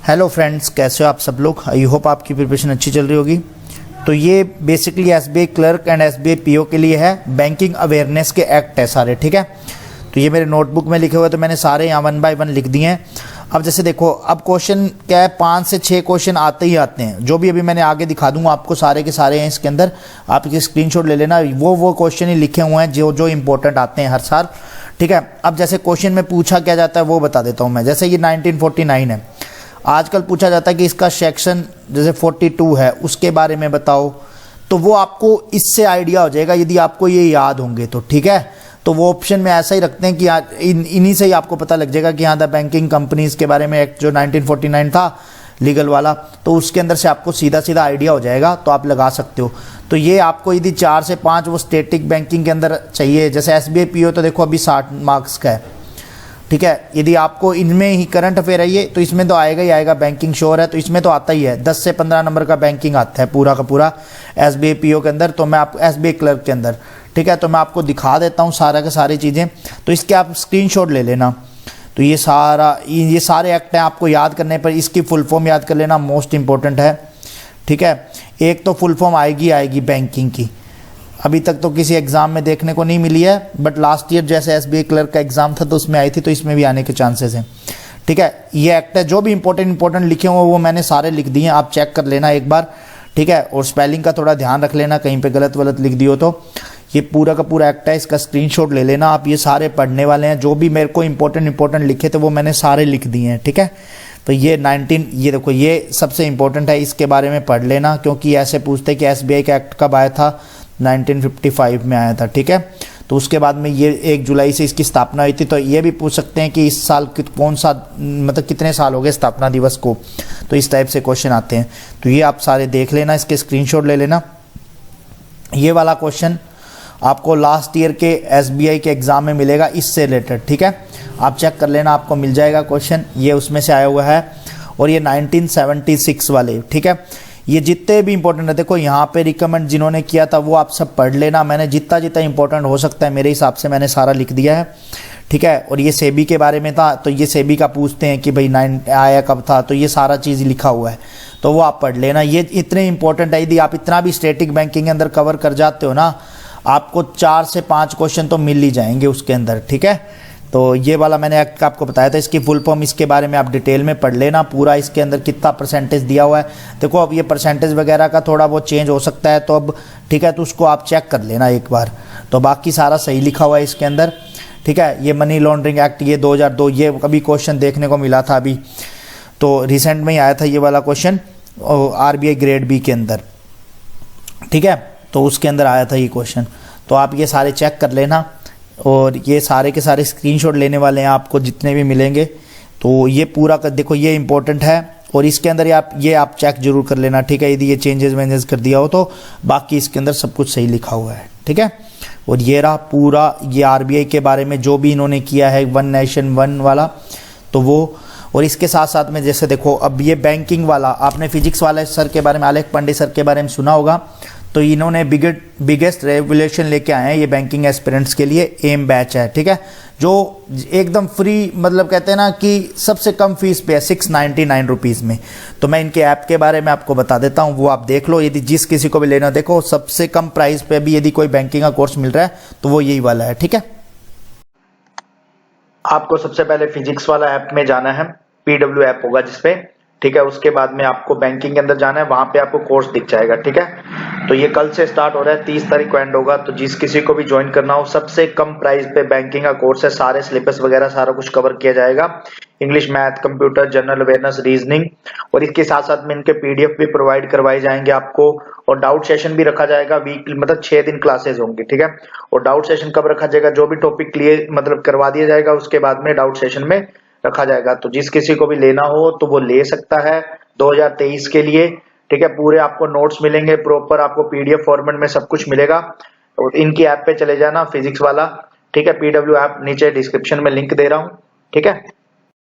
Hello friends, कैसे हो आप सब लोग। आई होप आपकी प्रिपरेशन अच्छी चल रही होगी। तो ये basically SBI clerk and SBI PO के लिए है, बैंकिंग अवेयरनेस के एक्ट है सारे, ठीक है। तो ये मेरे नोटबुक में लिखे हुए, तो मैंने सारे यहाँ 1 बाय 1 लिख दिए हैं। अब जैसे देखो, अब क्वेश्चन क्या है, 5 से 6 क्वेश्चन आते ही आते हैं, जो भी अभी मैंने आगे दिखा दूंगा आपको, सारे के सारे हैं इसके अंदर। आप इसके स्क्रीनशॉट ले लेना, वो क्वेश्चन ही लिखे हुए हैं जो इंपॉर्टेंट आते हैं हर साल, ठीक है। अब जैसे क्वेश्चन में पूछा क्या जाता है वो बता देता हूँ मैं। जैसे ये 1949 है, आजकल पूछा जाता है कि इसका सेक्शन जैसे 42 है, उसके बारे में बताओ। तो वो आपको इससे आइडिया हो जाएगा यदि आपको ये याद होंगे तो, ठीक है। तो वो ऑप्शन में ऐसा ही रखते हैं कि इन्हीं से ही आपको पता लग जाएगा कि हाँ, द बैंकिंग कंपनीज के बारे में एक्ट जो 1949 था लीगल वाला, तो उसके अंदर से आपको सीधा सीधा आइडिया हो जाएगा, तो आप लगा सकते हो। तो ये आपको यदि 4 से 5 वो स्टैटिक बैंकिंग के अंदर चाहिए, जैसे एसबीआई पीओ तो देखो अभी 60 मार्क्स का है, ठीक है। यदि आपको इनमें ही करंट अफेयर है ये, तो इसमें तो आएगा ही आएगा। बैंकिंग श्योर है तो इसमें तो आता ही है, 10 से 15 नंबर का बैंकिंग आता है पूरा का पूरा एसबीआई पीओ के अंदर। तो मैं आपको एसबीआई क्लर्क के अंदर, ठीक है, तो मैं आपको दिखा देता हूँ सारा का सारी चीज़ें। तो इसके आप स्क्रीनशॉट ले लेना। तो ये सारे एक्ट हैं, आपको याद करने पर इसकी फुल फॉर्म याद कर लेना, मोस्ट इंपॉर्टेंट है, ठीक है। एक तो फुल फॉर्म आएगी बैंकिंग की, अभी तक तो किसी एग्जाम में देखने को नहीं मिली है, बट लास्ट ईयर जैसे एसबीआई क्लर्क का एग्जाम था तो उसमें आई थी, तो इसमें भी आने के चांसेस हैं, ठीक है। ये एक्ट है, जो भी इंपॉर्टेंट लिखे हुए वो मैंने सारे लिख दिए हैं, आप चेक कर लेना एक बार, ठीक है। और स्पेलिंग का थोड़ा ध्यान रख लेना, कहीं पे गलत लिख दियो तो। ये पूरा का पूरा एक्ट है, इसका स्क्रीनशॉट ले लेना आप। ये सारे पढ़ने वाले हैं, जो भी मेरे को इंपॉर्टेंट लिखे थे वो मैंने सारे लिख दिए हैं, ठीक है। तो ये ये देखो, ये सबसे इंपॉर्टेंट है, इसके बारे में पढ़ लेना, क्योंकि ऐसे पूछते कि एसबीआई का एक्ट कब आया था, 1955 में आया था, ठीक है। तो उसके बाद में ये 1 जुलाई से इसकी स्थापना हुई थी। तो ये भी पूछ सकते हैं कि इस साल कौन सा, मतलब कितने साल हो गए स्थापना दिवस को, तो इस टाइप से क्वेश्चन आते हैं। तो ये आप सारे देख लेना, इसके स्क्रीनशॉट ले लेना। ये वाला क्वेश्चन आपको लास्ट ईयर के एसबीआई के एग्जाम में मिलेगा, इससे रिलेटेड, ठीक है। आप चेक कर लेना, आपको मिल जाएगा क्वेश्चन, ये उसमें से आया हुआ है। और ये 1976 वाले, ठीक है। ये जितने भी इंपॉर्टेंट है, देखो यहाँ पे रिकमेंड जिन्होंने किया था वो आप सब पढ़ लेना। मैंने जितना इंपॉर्टेंट हो सकता है मेरे हिसाब से मैंने सारा लिख दिया है, ठीक है। और ये सेबी के बारे में था, तो ये सेबी का पूछते हैं कि भाई 9 आया कब था, तो ये सारा चीज़ लिखा हुआ है, तो वो आप पढ़ लेना। ये इतने इंपॉर्टेंट है, यदि आप इतना भी स्टैटिक बैंकिंग के अंदर कवर कर जाते हो ना, आपको 4 से 5 क्वेश्चन तो मिल ही जाएंगे उसके अंदर, ठीक है। तो ये वाला मैंने एक्ट का आपको बताया था, इसकी फुल फॉर्म इसके बारे में आप डिटेल में पढ़ लेना पूरा। इसके अंदर कितना परसेंटेज दिया हुआ है, देखो अब ये परसेंटेज वगैरह का थोड़ा बहुत चेंज हो सकता है, तो अब ठीक है, तो उसको आप चेक कर लेना एक बार। तो बाकी सारा सही लिखा हुआ है इसके अंदर, ठीक है। ये मनी लॉन्ड्रिंग एक्ट, ये 2002, ये कभी क्वेश्चन देखने को मिला था अभी, तो रिसेंट में ही आया था ये वाला क्वेश्चन आरबीआई ग्रेड बी के अंदर, ठीक है। तो उसके अंदर आया था ये क्वेश्चन, तो आप ये सारे चेक कर लेना। और ये सारे के सारे स्क्रीनशॉट लेने वाले हैं आपको जितने भी मिलेंगे। तो ये पूरा कर देखो, ये इंपॉर्टेंट है। और इसके अंदर ये आप चेक जरूर कर लेना, ठीक है, यदि ये चेंजेस वेंजेस कर दिया हो तो। बाकी इसके अंदर सब कुछ सही लिखा हुआ है, ठीक है। और ये रहा पूरा, ये आरबीआई के बारे में जो भी इन्होंने किया है, वन नेशन वन वाला, तो वो। और इसके साथ साथ में जैसे देखो, अब ये बैंकिंग वाला, आपने फिजिक्स वाले सर के बारे में, आलेख पांडे सर के बारे में सुना होगा। तो इन्होंने बिगेस्ट रेवोल्यूशन लेके आए हैं ये बैंकिंग एस्पिरेंट्स के लिए। एम बैच है, ठीक है, जो एकदम फ्री, मतलब कहते हैं ना कि सबसे कम फीस पे है, 699 रुपीज़ में। तो मैं इनके ऐप के बारे में आपको बता देता हूँ, वो आप देख लो। यदि जिस किसी को भी लेना, देखो सबसे कम प्राइस पे भी यदि कोई बैंकिंग का कोर्स मिल रहा है तो वो यही वाला है, ठीक है। आपको सबसे पहले फिजिक्स वाला ऐप में जाना है, पीडब्ल्यू ऐप होगा जिसपे, ठीक है। उसके बाद में आपको बैंकिंग के अंदर जाना है, वहां पे आपको कोर्स दिख जाएगा, ठीक है। तो ये कल से स्टार्ट हो रहा है, 30 तारीख को एंड होगा। तो जिस किसी को भी ज्वाइन करना हो, सबसे कम प्राइस पे बैंकिंग का कोर्स है, सारे सिलेबस वगैरह सारा कुछ कवर किया जाएगा, English, math, computer, general awareness, reasoning. और इसके साथ साथ में इनके पीडीएफ भी प्रोवाइड करवाए जाएंगे आपको। और डाउट सेशन भी रखा जाएगा वीकली, मतलब 6 दिन क्लासेस होंगी, ठीक है। और डाउट सेशन कब रखा जाएगा, जो भी टॉपिक क्लियर मतलब करवा दिया जाएगा उसके बाद में डाउट सेशन में रखा जाएगा। तो जिस किसी को भी लेना हो तो वो ले सकता है 2023 के लिए, ठीक है। पूरे आपको नोट्स मिलेंगे, प्रॉपर आपको पीडीएफ फॉर्मेट में सब कुछ मिलेगा। और इनकी ऐप पे चले जाना, फिजिक्स वाला, ठीक है, पीडब्ल्यू ऐप, नीचे डिस्क्रिप्शन में लिंक दे रहा हूँ, ठीक है।